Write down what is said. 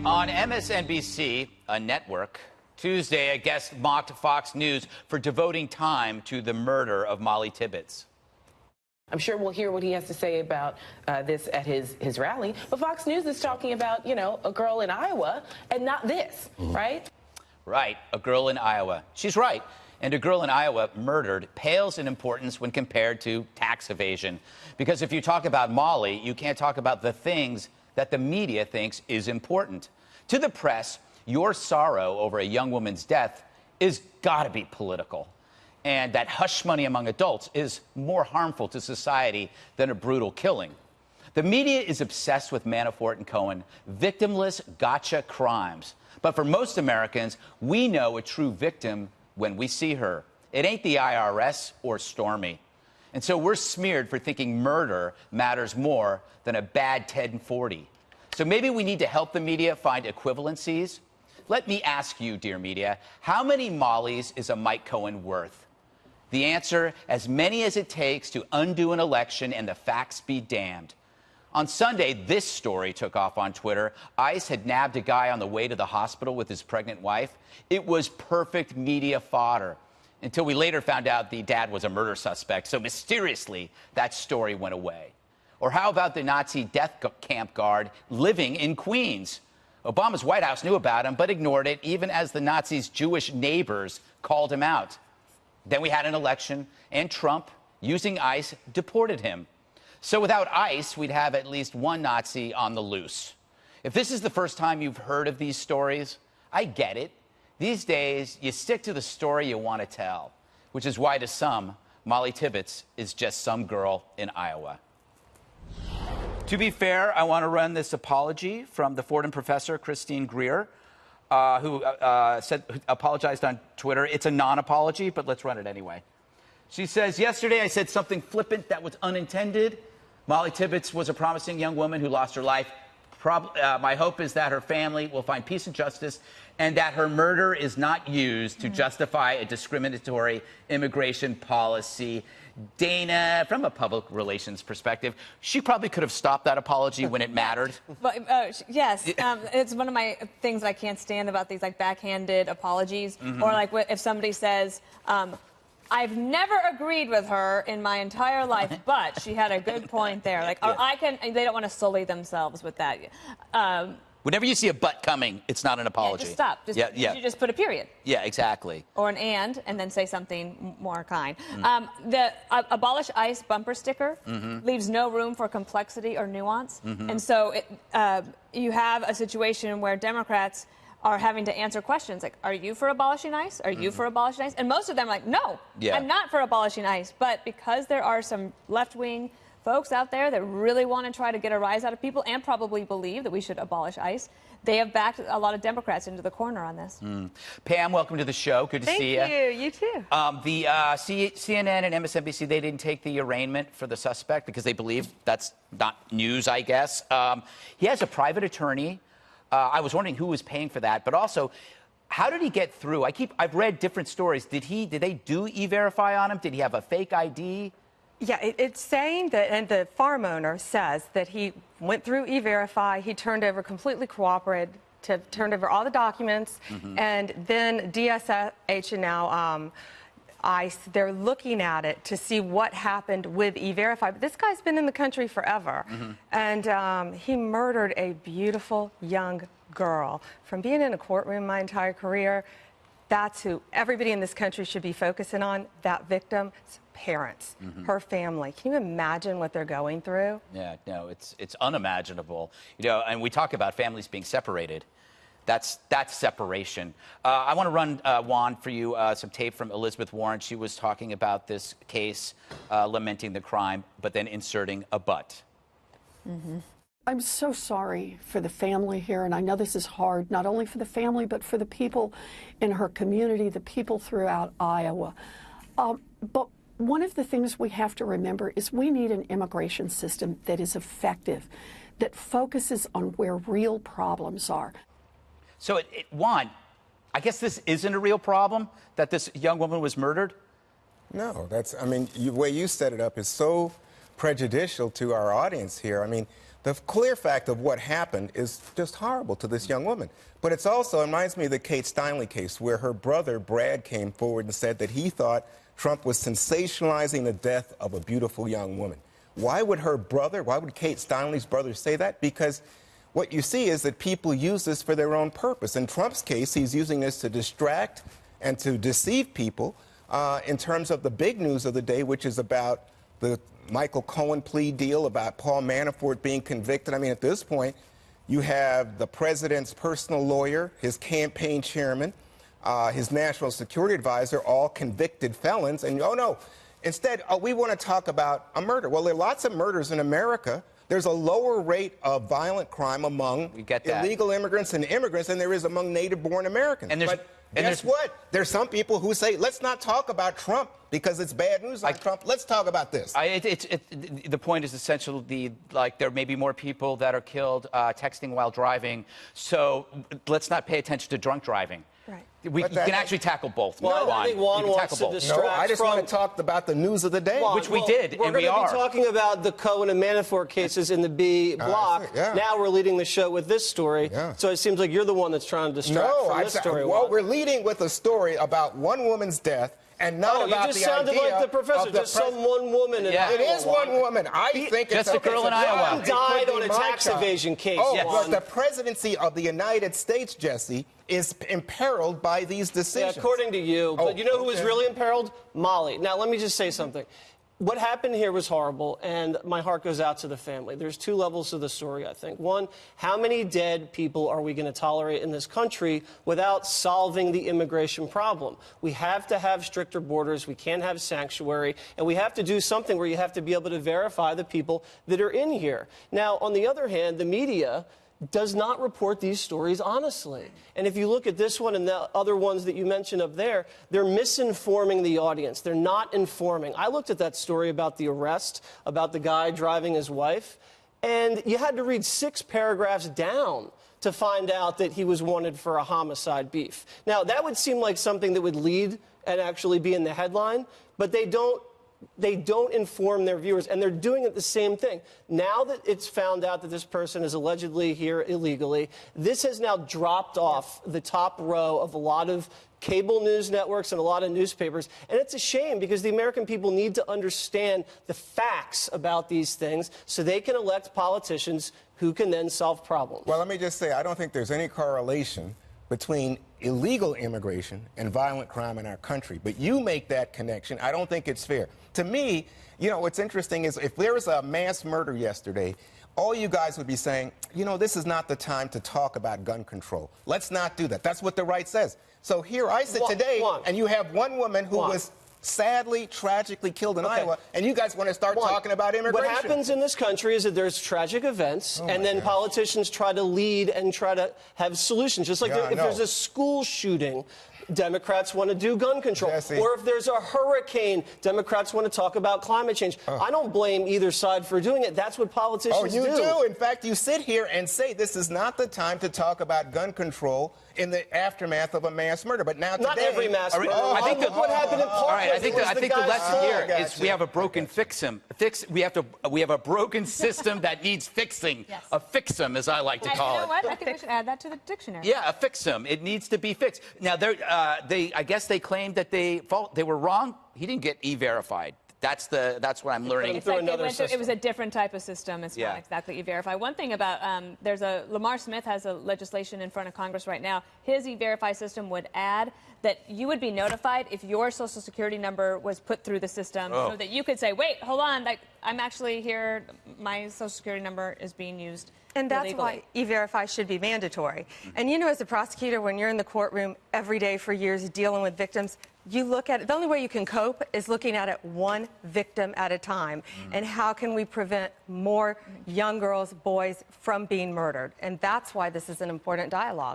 On MSNBC, a network, Tuesday, a guest mocked Fox News for devoting time to the murder of Mollie Tibbetts. I'm sure we'll hear what he has to say about this at his rally. But Fox News is talking about, a girl in Iowa and not this, right? Right, a girl in Iowa. She's right. And a girl in Iowa murdered pales in importance when compared to tax evasion. Because if you talk about Mollie, you can't talk about the things that the media thinks is important. To the press, your sorrow over a young woman's death is gotta be political. And that hush money among adults is more harmful to society than a brutal killing. The media is obsessed with Manafort and Cohen, victimless gotcha crimes. But for most Americans, we know a true victim when we see her. It ain't the IRS or Stormy. And so we're smeared for thinking murder matters more than a bad 1040. So maybe we need to help the media find equivalencies. Let me ask you, dear media, how many Mollies is a Mike Cohen worth? The answer, as many as it takes to undo an election and the facts be damned. On Sunday, this story took off on Twitter. ICE had nabbed a guy on the way to the hospital with his pregnant wife. It was perfect media fodder, until we later found out the dad was a murder suspect. So mysteriously, that story went away. Or how about the Nazi death camp guard living in Queens? Obama's White House knew about him, but ignored it, even as the Nazis' Jewish neighbors called him out. Then we had an election, and Trump, using ICE, deported him. So without ICE, we'd have at least one Nazi on the loose. If this is the first time you've heard of these stories, I get it. These days, you stick to the story you want to tell, which is why to some, Mollie Tibbetts is just some girl in Iowa. To be fair, I want to run this apology from the Fordham professor, Christine Greer, who apologized on Twitter. It's a non-apology, but let's run it anyway. She says, yesterday I said something flippant that was unintended. Mollie Tibbetts was a promising young woman who lost her life. My hope is that her family will find peace and justice and that her murder is not used to justify a discriminatory immigration policy. Dana, from a public relations perspective, she probably could have stopped that apology when it mattered. But, yes, it's one of my things I can't stand about these backhanded apologies. Or if somebody says, I've never agreed with her in my entire life, but she had a good point there. They don't want to sully themselves with that. Whenever you see a but coming, it's not an apology. Just stop. You just put a period. Yeah, exactly. Or an and then say something more kind. The abolish ICE bumper sticker leaves no room for complexity or nuance. And so you have a situation where Democrats are having to answer questions like, are you for abolishing ICE? Are you for abolishing ICE? And most of them are like, no, I'm not for abolishing ICE. But because there are some left-wing folks out there that really want to try to get a rise out of people and probably believe that we should abolish ICE, they have backed a lot of Democrats into the corner on this. Pam, welcome to the show. Good to see you. Thank you. You too. CNN and MSNBC, they didn't take the arraignment for the suspect because they believe that's not news, I guess. He has a private attorney. I was wondering who was paying for that, but also, how did he get through? I've read different stories. Did they do E-Verify on him? Did he have a fake ID? Yeah, it's saying that, and the farm owner says that he went through E-Verify, he completely cooperated, turned over all the documents, and then DSH and now ICE, they're looking at it to see what happened with E-Verify. But this guy's been in the country forever, and he murdered a beautiful young girl. From being in a courtroom my entire career, that's who everybody in this country should be focusing on, that victim's parents, her family. Can you imagine what they're going through? Yeah, no, it's unimaginable. And we talk about families being separated. That's separation. I want to run, Juan, for you some tape from Elizabeth Warren. She was talking about this case, lamenting the crime, but then inserting a but. I'm so sorry for the family here, and I know this is hard, not only for the family, but for the people in her community, the people throughout Iowa. But one of the things we have to remember is we need an immigration system that is effective, that focuses on where real problems are. So, Juan, I guess this isn't a real problem, that this young woman was murdered? No, the way you set it up is so prejudicial to our audience here. I mean, The clear fact of what happened is just horrible to this young woman. But it's also, it reminds me of the Kate Steinle case, where her brother, Brad, came forward and said that he thought Trump was sensationalizing the death of a beautiful young woman. Why would Kate Steinle's brother say that? Because what you see is that people use this for their own purpose. In Trump's case, he's using this to distract and to deceive people in terms of the big news of the day, which is about the Michael Cohen plea deal, about Paul Manafort being convicted. I mean, at this point, you have the president's personal lawyer, his campaign chairman, his national security advisor, all convicted felons. And, oh, no, instead, we want to talk about a murder. Well, there are lots of murders in America. There's a lower rate of violent crime among illegal immigrants and immigrants than there is among native-born Americans. And guess what? There's some people who say, let's not talk about Trump because it's bad news on Trump. Let's talk about this. The point is essentially there may be more people that are killed texting while driving. So let's not pay attention to drunk driving. Right. We can actually tackle both. Well, I think Juan wants to distract No, I just want to talk about the news of the day. Which we did, and we are. We're going to be talking about the Cohen and Manafort cases in the B block. Now we're leading the show with this story. So it seems like you're the one that's trying to distract from this story. Well, we're leading with a story about one woman's death. And not about you just sounded like the professor, just some one woman. It is one woman. I think it's just a girl in Iowa. One died on a tax evasion case. But the presidency of the United States, Jesse, is imperiled by these decisions. Yeah, according to you. But you know who was really imperiled? Mollie. Now, let me just say something. What happened here was horrible, and my heart goes out to the family. There's two levels to the story, I think. One, how many dead people are we going to tolerate in this country without solving the immigration problem? We have to have stricter borders. We can't have sanctuary. And we have to do something where you have to be able to verify the people that are in here. Now, on the other hand, the media does not report these stories honestly. And if you look at this one and the other ones that you mentioned up there, they're misinforming the audience. They're not informing. I looked at that story about the arrest, about the guy driving his wife, and you had to read 6 paragraphs down to find out that he was wanted for a homicide beef. Now, that would seem like something that would lead and actually be in the headline, but they don't inform their viewers, and they're doing it the same thing. Now that it's found out that this person is allegedly here illegally, this has now dropped off the top row of a lot of cable news networks and a lot of newspapers. And it's a shame because the American people need to understand the facts about these things so they can elect politicians who can then solve problems. Well, let me just say, I don't think there's any correlation between illegal immigration and violent crime in our country. But you make that connection. I don't think it's fair. To me, you know, what's interesting is if there was a mass murder yesterday, all you guys would be saying, you know, this is not the time to talk about gun control. Let's not do that. That's what the right says. So here I sit today, and you have one woman who was sadly, tragically killed in Iowa, and you guys want to start talking about immigration. What happens in this country is that there's tragic events, and then politicians try to lead and try to have solutions. Just like if there's a school shooting, Democrats want to do gun control. Or if there's a hurricane, Democrats want to talk about climate change. I don't blame either side for doing it. That's what politicians do. Oh, you do? In fact, you sit here and say this is not the time to talk about gun control in the aftermath of a mass murder. But now today... Not every mass murder. I think what happened in Parkland. All right, I think the lesson here is we have a broken we have a broken system that needs fixing. A fix-em, as I like to call it. You know what? I think we should add that to the dictionary. Yeah, a fix-em. It needs to be fixed. Now, I guess they claimed that they were wrong. He didn't get E-verified. That's what I'm learning. It's like it was a different type of system. It's not exactly E-verify. One thing about Lamar Smith has a legislation in front of Congress right now. His E-verify system would add that you would be notified if your Social Security number was put through the system, so that you could say, "Wait, hold on, I'm actually here. My Social Security number is being used." And that's why E-verify should be mandatory. And you know, as a prosecutor, when you're in the courtroom every day for years dealing with victims, you look at it, the only way you can cope is looking at it one victim at a time. And how can we prevent more young girls, boys from being murdered? And that's why this is an important dialogue.